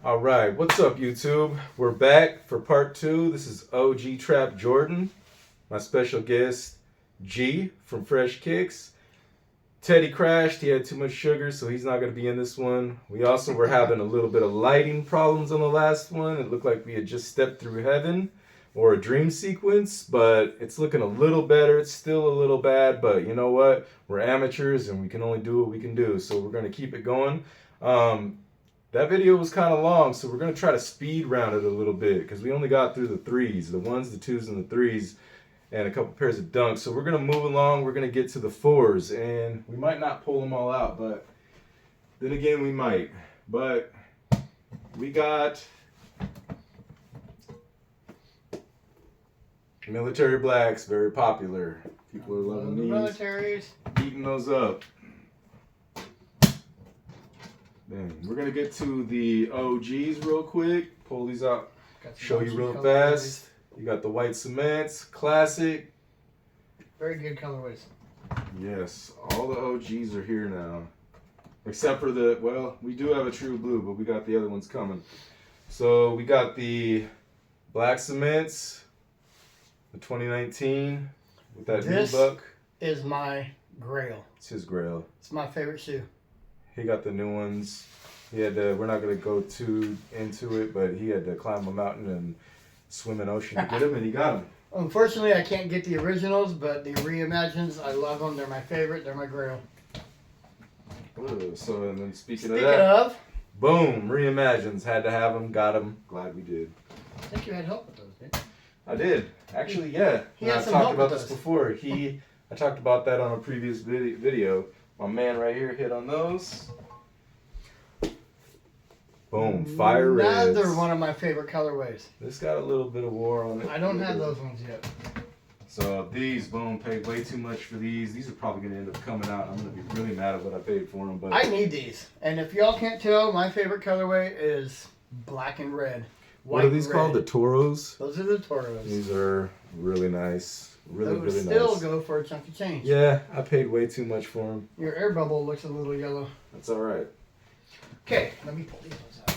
All right, what's up, YouTube? We're back for part two. This is OG Trap Jordan, my special guest G from Fresh Kicks. Teddy crashed. He had too much sugar, so he's not going to be in this one. We also were having a little bit of lighting problems on the last one. It looked like we had just stepped through heaven or a dream sequence, but it's looking a little better. It's still a little bad, but you know what? We're amateurs and we can only do what we can do, so we're going to keep it going. That video was kind of long, so we're going to try to speed round it a little bit because we only got through the threes, the ones, the twos, and the threes, and a couple pairs of dunks. So we're going to move along. We're going to get to the fours, and we might not pull them all out, but then again, we might. But we got military blacks, very popular. People are loving these. Militaries. Eating those up. Then we're gonna get to the OGs real quick. Pull these out. Show you real fast. You got the white cements, classic. Very good colorways. Yes, all the OGs are here now. Except for the, well, we do have a true blue, but we got the other ones coming. So we got the black cements, the 2019 with that This new buck. is my grail. It's his grail. It's my favorite shoe. He got the new ones. He had to, we're not going to go too into it, but he had to climb a mountain and swim an ocean to get them, and he got them. Unfortunately, I can't get the originals, but the reimagines, I love them. They're my favorite. They're my grail. Ooh, so, and then speaking Speaking of that, of, boom, reimagines. Had to have them, got them. Glad we did. I think you had help with those, didn't I did. Actually, yeah. He And had I've some talked help about with this those. before. I talked about that on a previous video. My man right here hit on those. Boom, you? fire reds. Another one of my favorite colorways. This got a little bit of war on it. I don't have those ones yet. So these, boom, paid way too much for these. These are probably going to end up coming out. I'm going to be really mad at what I paid for them. But I need these. And if y'all can't tell, my favorite colorway is black and red. What are these called? The Toros? Those are the Toros. These are really nice. Really, Those really still nice. go for a chunk of change. Yeah, I paid way too much for them. Your air bubble looks a little yellow. That's all right. Okay, let me pull these ones out.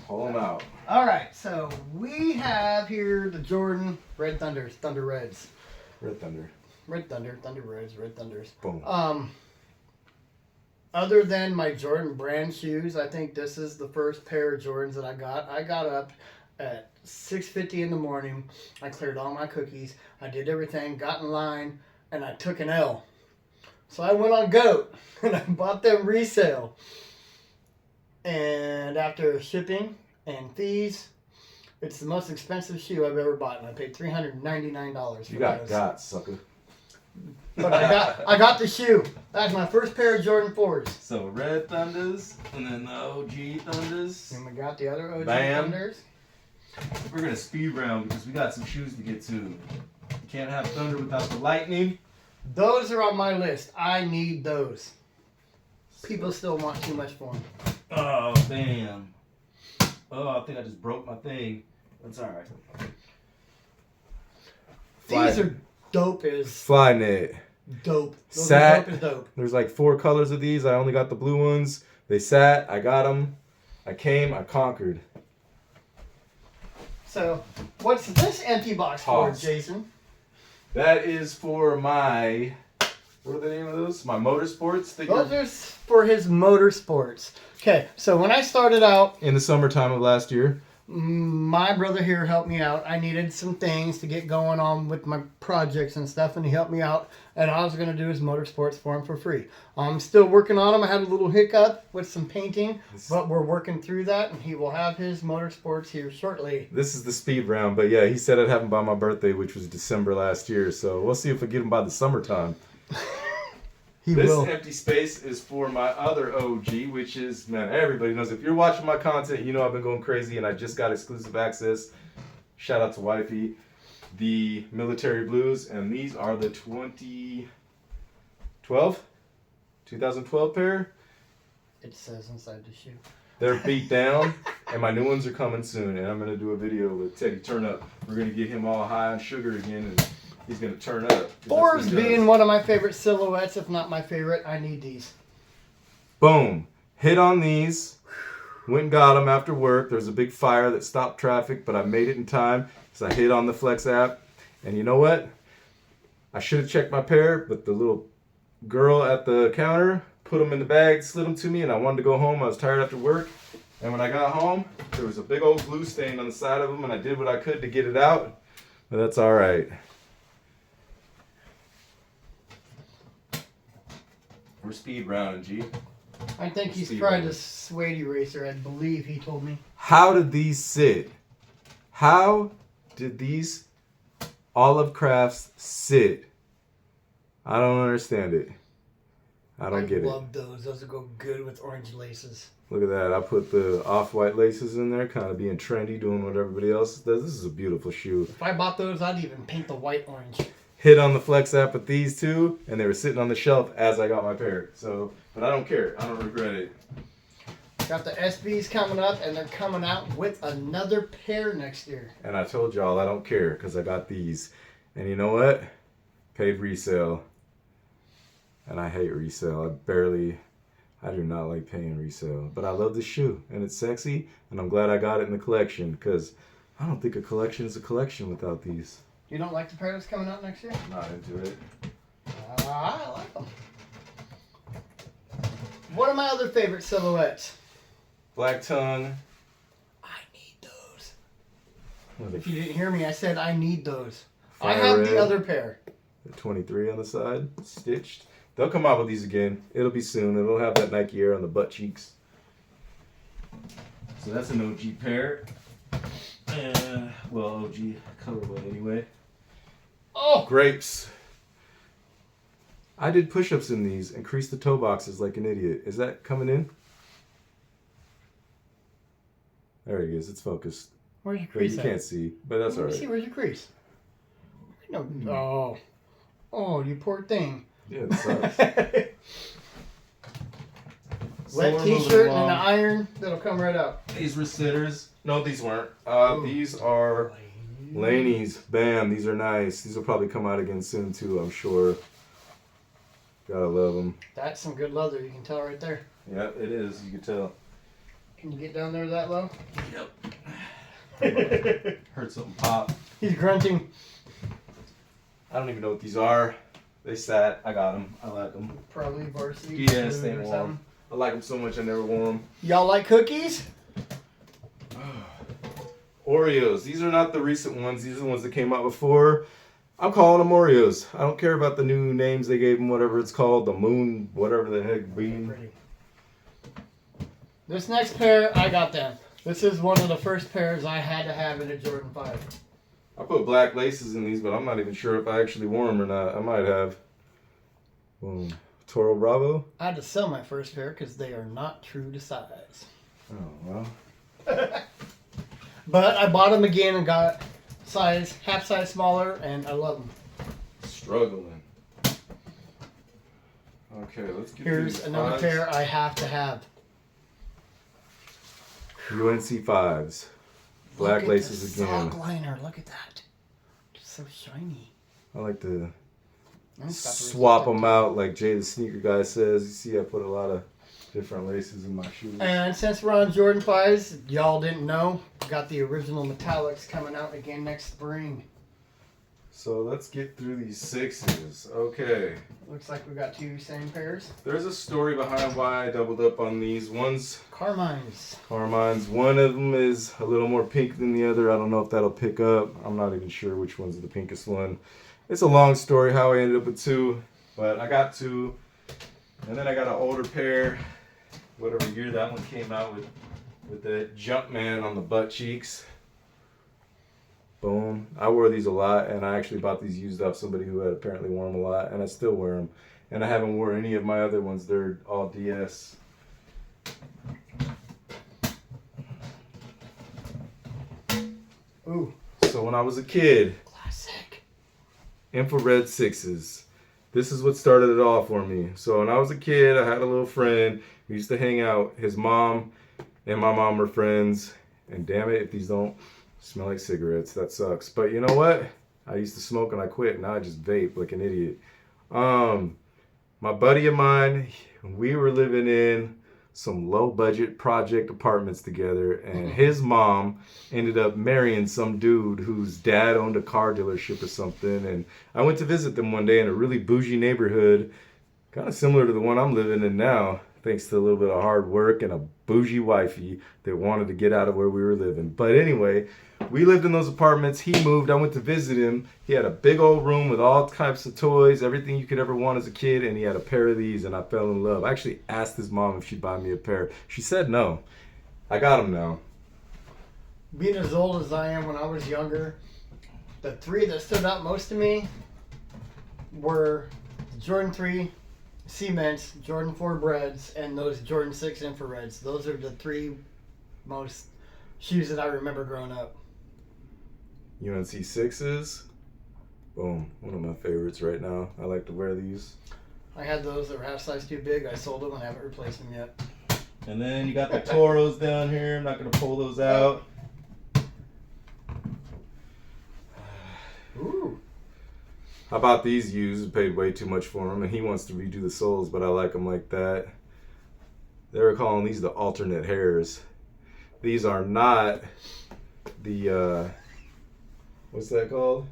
Pull them out. All right, so we have here the Jordan Red Thunders, Thunder Reds. Red Thunder. Red Thunder, Thunder Reds, Red Thunders. Boom. Other than my Jordan brand shoes, I think this is the first pair of Jordans that I got. I got up at 6:50 in the morning. I cleared all my cookies. I did everything, got in line, and I took an L. So I went on GOAT and I bought them resale. And after shipping and fees, it's the most expensive shoe I've ever bought, and I paid $399 for You got those. guts, sucker. But I got the shoe. That's my first pair of Jordan 4s. So Red Thunders, and then the OG Thunders. And we got the other OG Bam. Thunders. We're gonna speed round because we got some shoes to get to. You can't have Thunder without the lightning. Those are on my list. I need those. People still want too much for them. Oh, damn. Oh, I think I just broke my thing. That's alright. These are dope as Flynet. dope. Those Sat. are dope as dope. There's like 4 colors of these. I only got the blue ones. They sat. I got them. I came. I conquered. So, what's this empty box Toss. for, Jason? That is for my. What are the name of those? My motorsports. That Those you're are for his motorsports. Okay, so when I started out, in the summertime of last year. my brother here helped me out. I needed some things to get going on with my projects and stuff, and he helped me out. And I was going to do his motorsports for him for free. I'm still working on him. I had a little hiccup with some painting, but we're working through that, and he will have his motorsports here shortly. This is the speed round, but yeah, he said I'd have him by my birthday, which was December last year. So we'll see if I get him by the summertime. He This will. empty space is for my other OG, which is, man, everybody knows. If you're watching my content, you know I've been going crazy, and I just got exclusive access. Shout out to Wifey. The Military Blues, and these are the 2012 pair. It says inside the shoe. They're beat down, and my new ones are coming soon, and I'm going to do a video with Teddy Turn Up. We're going to get him all high on sugar again, and he's going to turn up. 'Cause that's what Fours he does. being one of my favorite silhouettes, if not my favorite, I need these. Boom. Hit on these. Went and got them after work. There was a big fire that stopped traffic, but I made it in time because I hit on the Flex app. And you know what? I should have checked my pair, but the little girl at the counter put them in the bag, slid them to me, and I wanted to go home. I was tired after work. And when I got home, there was a big old glue stain on the side of them, and I did what I could to get it out. But that's all right. We're speed rounding, G. I think he's Steve tried Irwin. a suede eraser, I believe he told me. How did these sit? How did these Olive Crafts sit? I don't understand it. I don't get it. love those. Those would go good with orange laces. Look at that. I put the off-white laces in there, kind of being trendy, doing what everybody else does. This is a beautiful shoe. If I bought those, I'd even paint the white orange. Hit on the Flex app with these two, and they were sitting on the shelf as I got my pair. So, but I don't care. I don't regret it. Got the SBs coming up, and they're coming out with another pair next year. And I told y'all I don't care because I got these. And you know what? Paid resale. And I hate resale. I do not like paying resale. But I love this shoe, and it's sexy, and I'm glad I got it in the collection because I don't think a collection is a collection without these. You don't like the pair that's coming out next year? Not into it. I like them. One of my other favorite silhouettes. Black tongue. I need those. With If you didn't hear me, I said I need those. I Fire have red. the other pair. The 23 on the side, stitched. They'll come out with these again. It'll be soon. It'll have that Nike Air on the butt cheeks. So that's an OG pair. Well, OG colorway anyway. Oh, Grapes. I did push-ups in these and creased the toe boxes like an idiot. Is that coming in? There he is. It's focused. where's your But crease you at? can't see, but that's Let all me see, right. where's your crease? No. Oh, you poor thing. Yeah, it sucks. So Wet we're moving t-shirt and along. an iron, that'll come right out. These were sitters. No, these weren't. These are Laney's. Bam. These are nice. These will probably come out again soon too, I'm sure. Gotta love them. That's some good leather, you can tell right there. Yeah, it is. You can tell. Can you get down there that low? Yep. Heard something pop. He's grunting. I don't even know what these are. They sat. I got them. I like them. Probably varsity. Yeah, blue stay or warm. something. I like them so much I never wore them. Y'all like cookies? Oreos. These are not the recent ones. These are the ones that came out before. I'm calling them Oreos. I don't care about the new names they gave them, whatever it's called. The moon, whatever the heck, bean. Pretty. This next pair, I got them. This is one of the first pairs I had to have in a Jordan 5. I put black laces in these, but I'm not even sure if I actually wore them or not. I might have. Boom. Toro Bravo. I had to sell my first pair because they are not true to size. Oh, well. But I bought them again and got size, half size smaller, and I love them. Struggling. Okay, let's get Here's these another fives. pair I have to have. UNC 5s. Black Look at laces the again. sock liner. Look at that. It's so shiny. I like to And it's got the swap resistant them out like Jay the Sneaker Guy says. You see, I put a lot of different laces in my shoes. And since we're on Jordan 5s, y'all didn't know, got the original metallics coming out again next spring. So let's get through these 6s. Okay. Looks like we got two same pairs. There's a story behind why I doubled up on these. One's Carmine's. Carmine's. One of them is a little more pink than the other. I don't know if that'll pick up. I'm not even sure which one's the pinkest one. It's a long story how I ended up with two, but I got two. And then I got an older pair, whatever year that one came out with the Jumpman on the butt cheeks. Boom. I wore these a lot, and I actually bought these used off somebody who had apparently worn them a lot, and I still wear them. And I haven't worn any of my other ones. They're all DS. Ooh, So when I was a kid, classic. infrared 6s. This is what started it all for me. So when I was a kid, I had a little friend. We used to hang out. His mom and my mom were friends. And damn it, if these don't smell like cigarettes, that sucks. But you know what? I used to smoke and I quit. Now I just vape like an idiot. My buddy of mine, we were living in some low budget project apartments together, and his mom ended up marrying some dude whose dad owned a car dealership or something. And I went to visit them one day in a really bougie neighborhood, kind of similar to the one I'm living in now, thanks to a little bit of hard work and a bougie wifey that wanted to get out of where we were living. But anyway, we lived in those apartments. He moved. I went to visit him. He had a big old room with all types of toys, everything you could ever want as a kid, and he had a pair of these, and I fell in love. I actually asked his mom if she'd buy me a pair. She said no. I got them now. Being as old as I am when I was younger, the three that stood out most to me were Jordan 3 Cements, Jordan 4 Breads, and those Jordan 6 Infrareds. Those are the three most shoes that I remember growing up. UNC 6s. Boom. One of my favorites right now. I like to wear these. I had those that were half size too big. I sold them and haven't replaced them yet. And then you got the Toros down here. I'm not going to pull those out. Ooh. I bought these used, paid way too much for them, and he wants to redo the soles, but I like them like that. They were calling these the alternate hairs. These are not the, what's that called?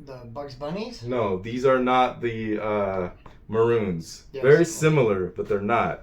The Bugs Bunnies? No, these are not the maroons. Yes. Very similar, but they're not.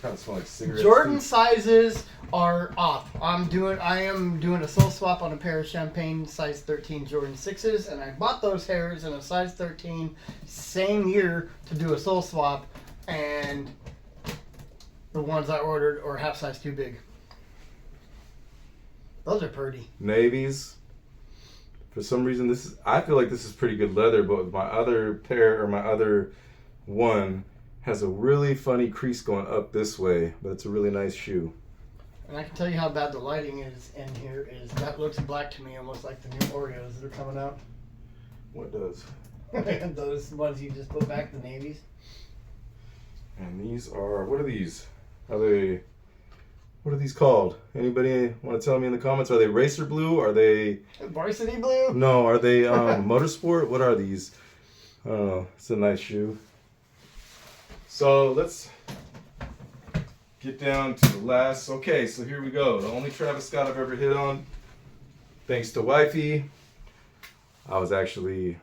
Kind of smell like cigarettes. Jordan too. sizes are off. I am doing a sole swap on a pair of Champagne size 13 Jordan 6s, and I bought those hairs in a size 13 same year to do a sole swap, and the ones I ordered are half size too big. Those are pretty. Navies. For some reason, I feel like this is pretty good leather, but my other pair, or my other one, has a really funny crease going up this way, but it's a really nice shoe. And I can tell you how bad the lighting is in here. That looks black to me, almost like the new Oreos that are coming out. What does? Those ones you just put back, the navies. And these are, what are these? What are these called? Anybody want to tell me in the comments? Are they racer blue? Are they... Varsity blue? No, are they motorsport? What are these? I don't know. It's a nice shoe. So let's get down to the last. Okay, so here we go. The only Travis Scott I've ever hit on, thanks to wifey. I was actually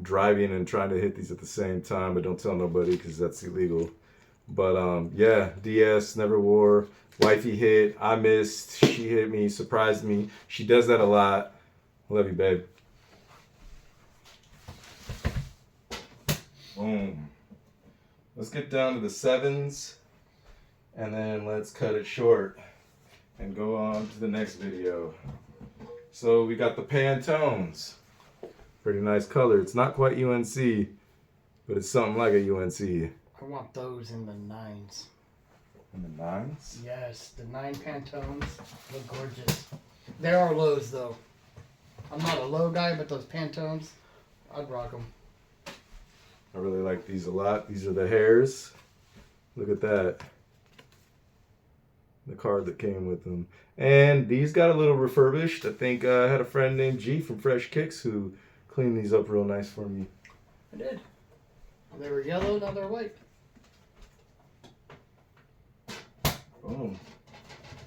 driving and trying to hit these at the same time, but don't tell nobody because that's illegal. But yeah, DS, never wore. Wifey hit, I missed, she hit me, surprised me. She does that a lot. Love you, babe. Boom. Let's get down to the 7s, and then let's cut it short and go on to the next video. So we got the Pantones. Pretty nice color. It's not quite UNC, but it's something like a UNC. I want those in the 9s. In the 9s? Yes, the 9 Pantones look gorgeous. They are lows though. I'm not a low guy, but those Pantones, I'd rock them. I really like these a lot. These are the hairs. Look at that. The card that came with them. And these got a little refurbished. I think I had a friend named G from Fresh Kicks who cleaned these up real nice for me. I did. They were yellow, now they're white. Boom.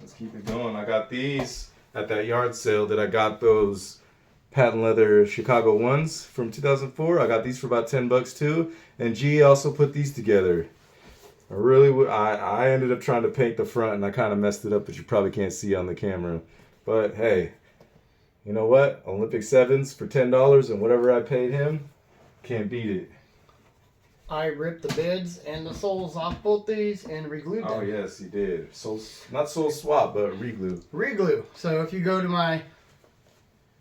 Let's keep it going. I got these at that yard sale that I got those patent leather Chicago ones from 2004. I got these for about $10 too. And G also put these together. I ended up trying to paint the front and I kind of messed it up, but you probably can't see on the camera. But hey, you know what? Olympic 7s for $10 and whatever I paid him, can't beat it. I ripped the bids and the soles off both these and re-glued them. Oh yes, he did. Not sole swap, but re-glue. Re-glue. So if you go to my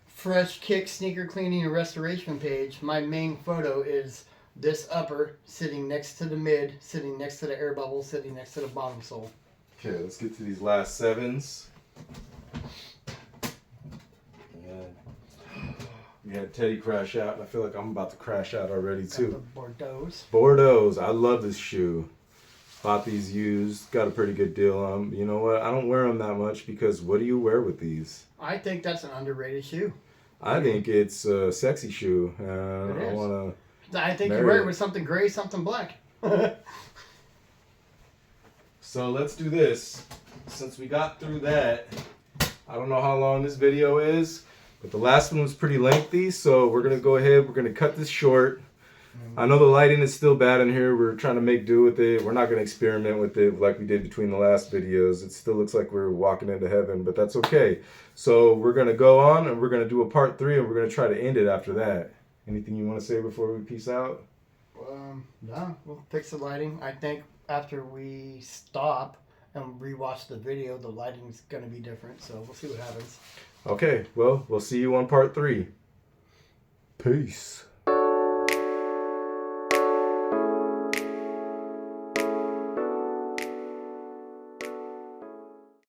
Fresh Kick sneaker cleaning and restoration page, my main photo is this upper sitting next to the mid, sitting next to the air bubble, sitting next to the bottom sole. Okay, let's get to these last 7s. We had Teddy crash out, and I feel like I'm about to crash out already too. Got the Bordeaux's. Bordeaux's, I love this shoe. Bought these used, got a pretty good deal on them. You know what? I don't wear them that much because what do you wear with these? I think that's an underrated shoe. I think it's a sexy shoe. It is. I want to. I think you Marry wear it. it with something gray, something black. So let's do this. Since we got through that, I don't know how long this video is, but the last one was pretty lengthy, so we're gonna go ahead, we're gonna cut this short. I know the lighting is still bad in here. We're trying to make do with it. We're not gonna experiment with it like we did between the last videos. It still looks like we're walking into heaven, but that's okay. So we're gonna go on and we're gonna do a part 3 and we're gonna try to end it after that. Anything you want to say before we peace out? No, we'll fix the lighting. I think after we stop and rewatch the video, the lighting's gonna be different. So we'll see what happens. Okay, well, we'll see you on part 3. Peace.